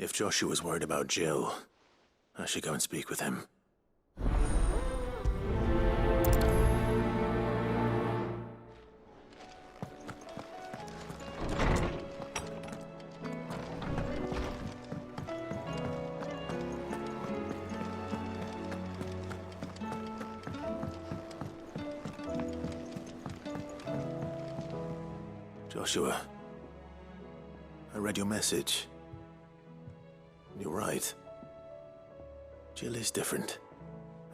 If Joshua's worried about Jill, I should go and speak with him. Joshua, I read your message. You're right. Jill is different.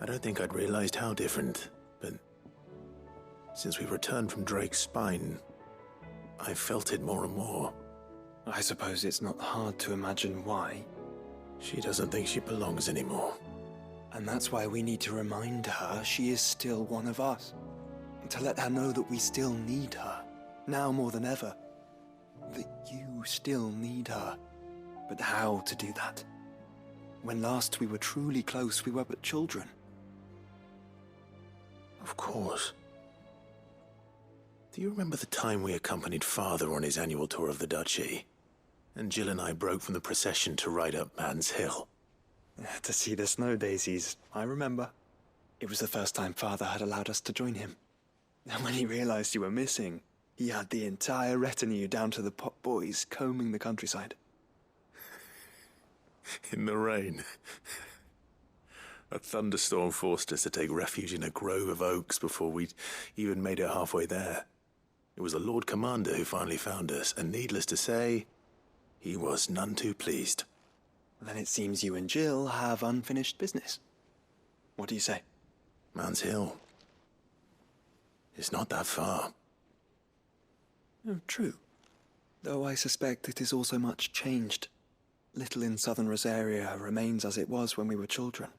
I don't think I'd realized how different, but since we returned from Drake's spine, I've felt it more and more. I suppose it's not hard to imagine why. She doesn't think she belongs anymore. And that's why we need to remind her she is still one of us. To let her know that we still need her. Now more than ever, that you still need her. But how to do that? When last we were truly close, we were but children. Of course. Do you remember the time we accompanied Father on his annual tour of the Duchy? And Jill and I broke from the procession to ride up Man's Hill. To see the snow daisies, I remember. It was the first time Father had allowed us to join him. And when he realized you were missing, he had the entire retinue down to the pot boys combing the countryside. In the rain. A thunderstorm forced us to take refuge in a grove of oaks before we'd even made it halfway there. It was the Lord Commander who finally found us, and needless to say, he was none too pleased. Then it seems you and Jill have unfinished business. What do you say? Man's Hill. It's not that far. Oh, true. Though I suspect it is also much changed. Little in southern Rosaria remains as it was when we were children.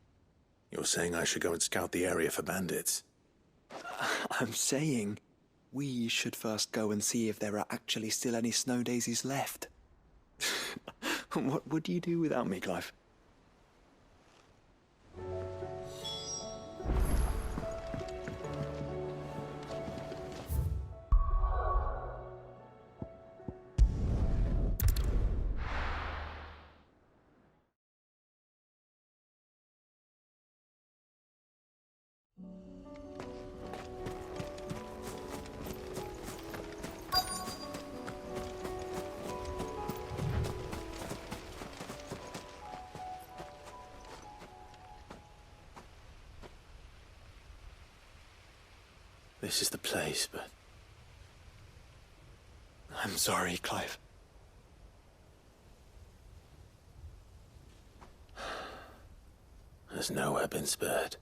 You're saying I should go and scout the area for bandits? I'm saying we should first go and see if there are actually still any snow daisies left. What would you do without me, Clive? This is the place, but... I'm sorry, Clive. There's nowhere been spared.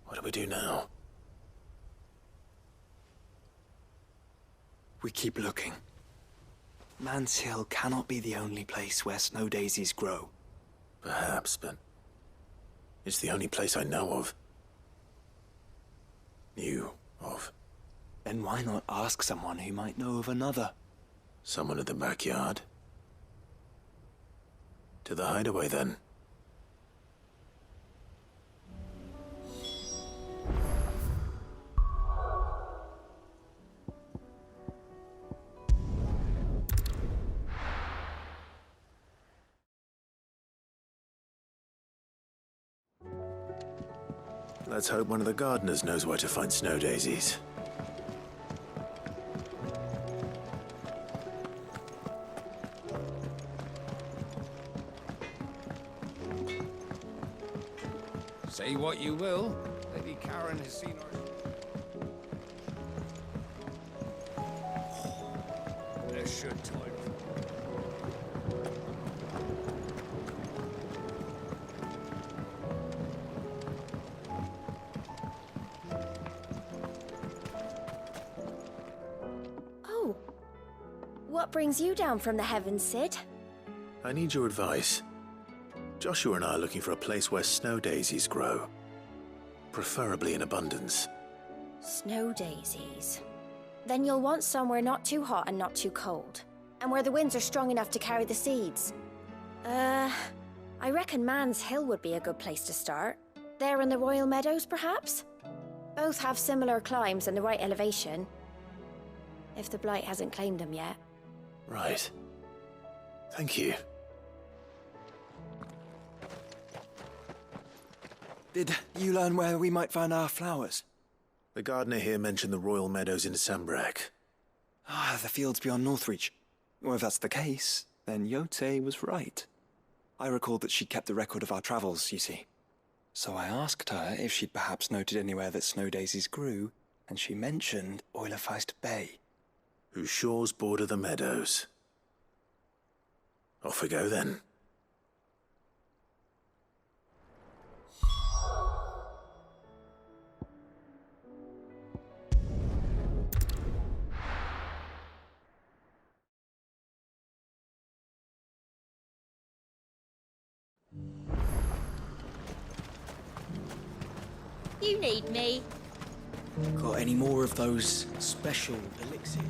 What do we do now? We keep looking. Man's Hill cannot be the only place where snow daisies grow. Perhaps, but... it's the only place I know of. Knew of. Then why not ask someone who might know of another? Someone in the backyard? To the hideaway, then. Let's hope one of the gardeners knows where to find snow daisies. Say what you will, Lady Karen has seen our... There should time. What brings you down from the heavens, Sid? I need your advice. Joshua and I are looking for a place where snow daisies grow. Preferably in abundance. Snow daisies. Then you'll want somewhere not too hot and not too cold. And where the winds are strong enough to carry the seeds. I reckon Man's Hill would be a good place to start. There in the Royal Meadows, perhaps? Both have similar climbs and the right elevation. If the Blight hasn't claimed them yet. Right. Thank you. Did you learn where we might find our flowers? The gardener here mentioned the royal meadows in Sambrak. Ah, the fields beyond Northreach. Well, if that's the case, then Yote was right. I recalled that she'd kept the record of our travels, you see. So I asked her if she'd perhaps noted anywhere that snow daisies grew, and she mentioned Oilefeist Bay. Whose shores border the meadows. Off we go then. You need me. Got any more of those special elixirs?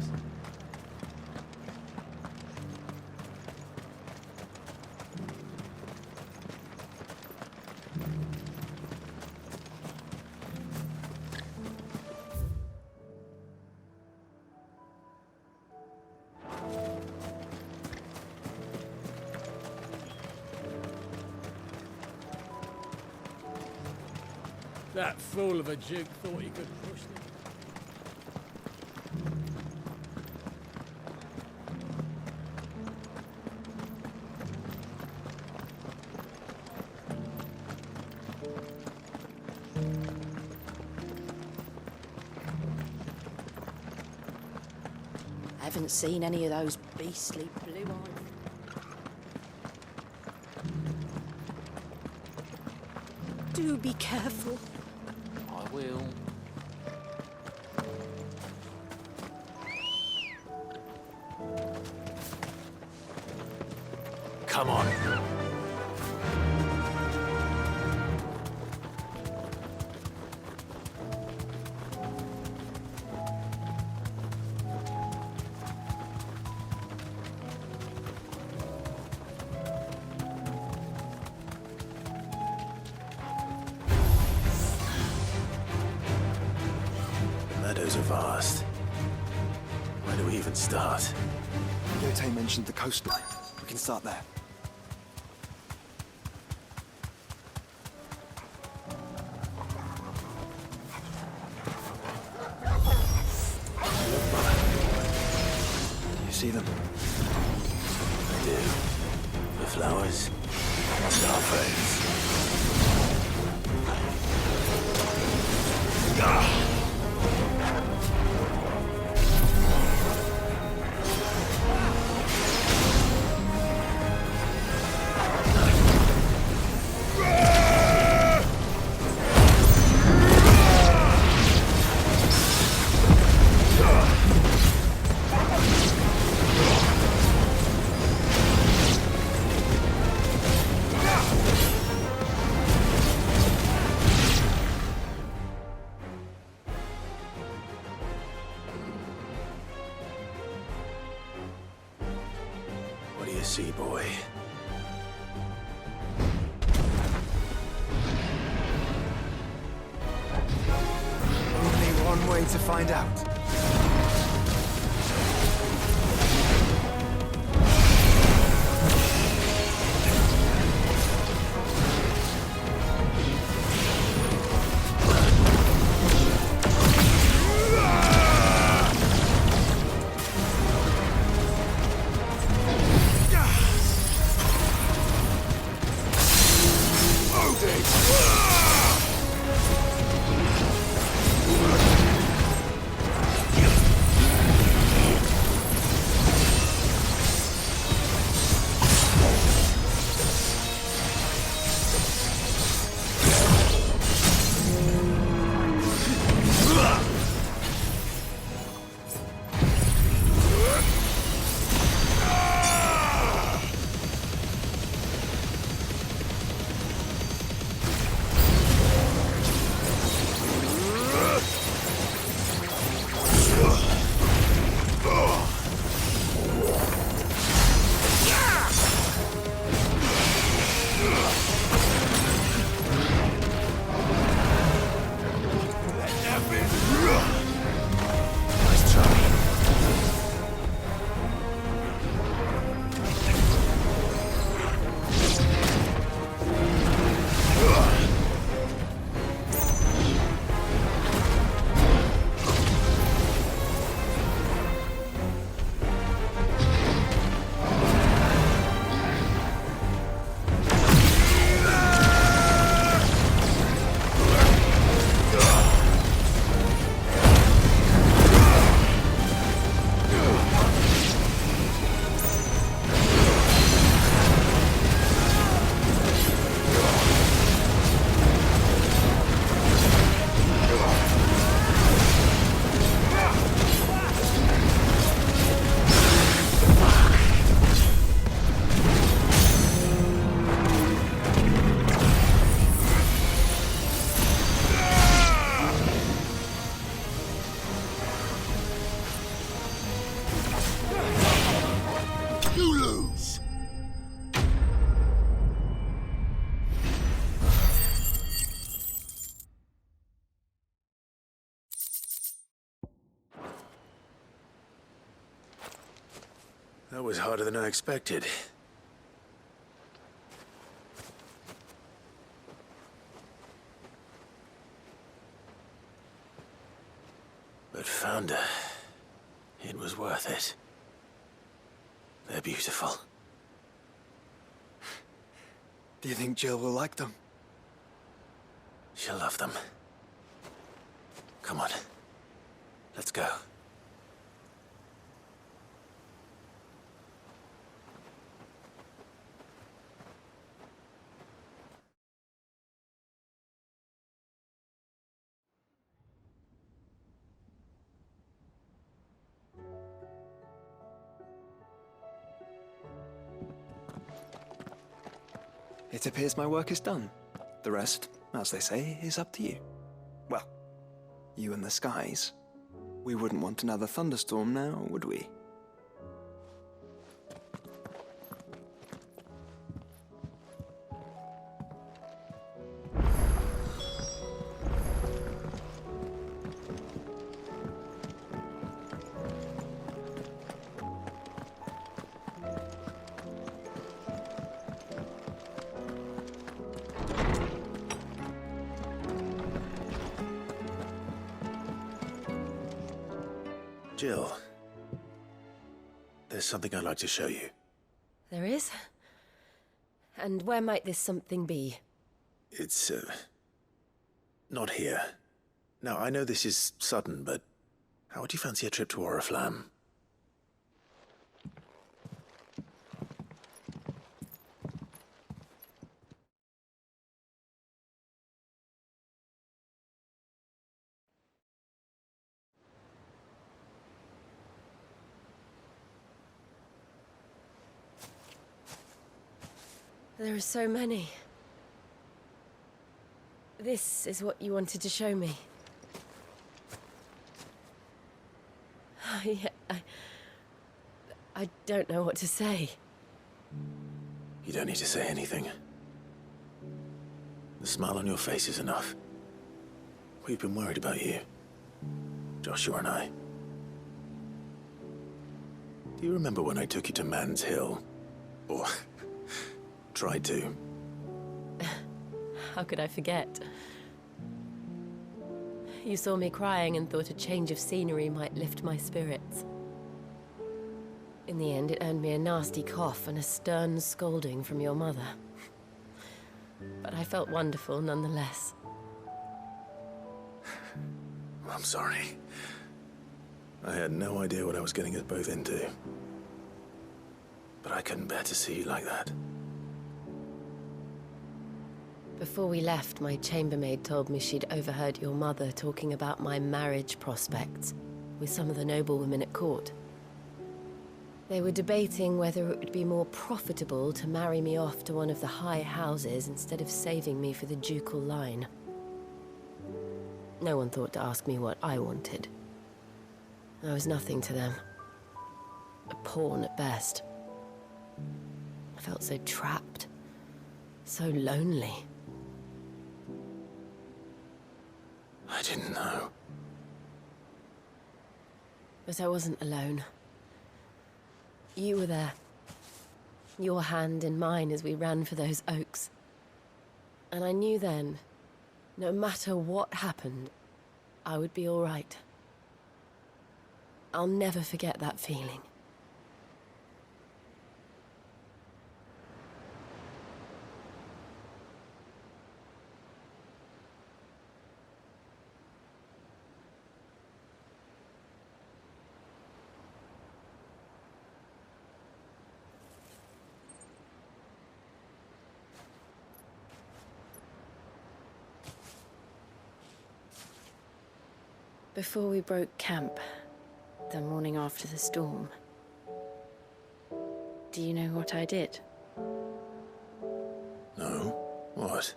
That fool of a Duke thought he could push them. I haven't seen any of those beastly blue eyes. Do be careful. I will. Come on. The meadows are vast. Where do we even start? Yote mentioned the coastline. We can start there. Do you see them? I do. The flowers and our friends. What do you see, boy? Only one way to find out. That was harder than I expected. But found her. It was worth it. They're beautiful. Do you think Jill will like them? She'll love them. Come on. Let's go. It appears my work is done. The rest, as they say, is up to you. Well, you and the skies. We wouldn't want another thunderstorm now, would we? Jill, there's something I'd like to show you. There is? And where might this something be? It's, not here. Now, I know this is sudden, but how would you fancy a trip to Oriflamme? There are so many. This is what you wanted to show me. I don't know what to say. You don't need to say anything. The smile on your face is enough. We've been worried about you, Joshua and I. Do you remember when I took you to Man's Hill? Or tried to? How could I forget? You saw me crying and thought a change of scenery might lift my spirits. In the end, it earned me a nasty cough and a stern scolding from your mother. But I felt wonderful nonetheless. I'm sorry. I had no idea what I was getting us both into. But I couldn't bear to see you like that. Before we left, my chambermaid told me she'd overheard your mother talking about my marriage prospects with some of the noblewomen at court. They were debating whether it would be more profitable to marry me off to one of the high houses instead of saving me for the ducal line. No one thought to ask me what I wanted. I was nothing to them. A pawn at best. I felt so trapped. So lonely. I didn't know. But I wasn't alone. You were there. Your hand in mine as we ran for those oaks. And I knew then, no matter what happened, I would be all right. I'll never forget that feeling. Before we broke camp, the morning after the storm, do you know what I did? No? What?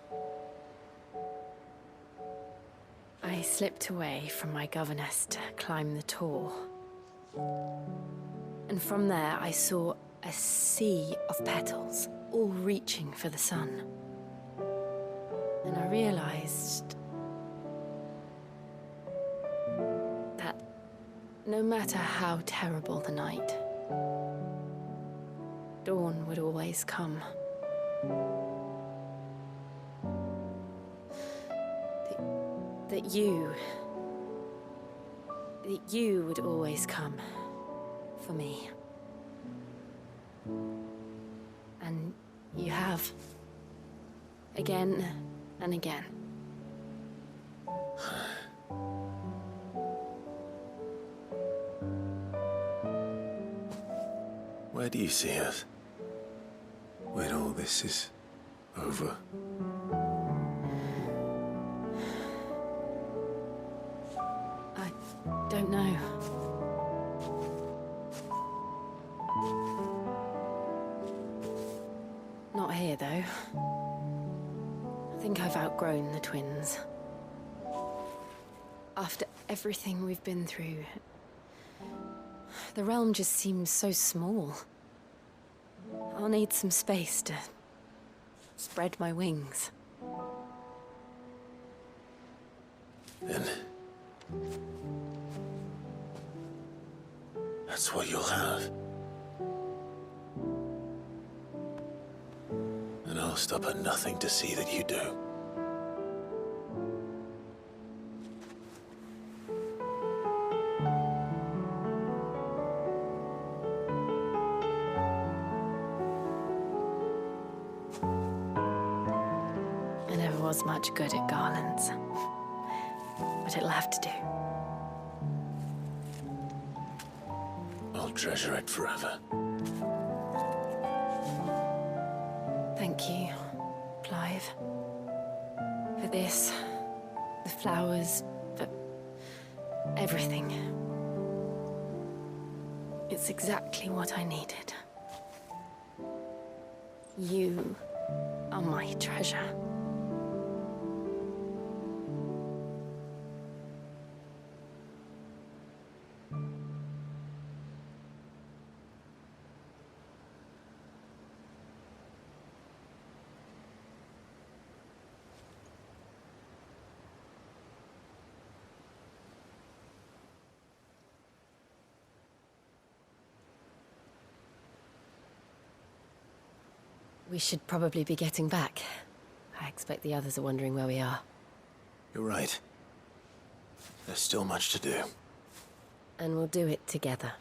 I slipped away from my governess to climb the tor. And from there I saw a sea of petals, all reaching for the sun. And I realized that no matter how terrible the night, dawn would always come. That you would always come for me. And you have. Again and again. Where do you see us? When all this is over? I don't know. Not here, though. I think I've outgrown the twins. After everything we've been through, the realm just seems so small. I'll need some space to spread my wings. Then that's what you'll have. And I'll stop at nothing to see that you do. I never was much good at garlands, but it'll have to do. I'll treasure it forever. Thank you, Clive. For this, the flowers, for everything. It's exactly what I needed. You are my treasure. We should probably be getting back. I expect the others are wondering where we are. You're right. There's still much to do. And we'll do it together.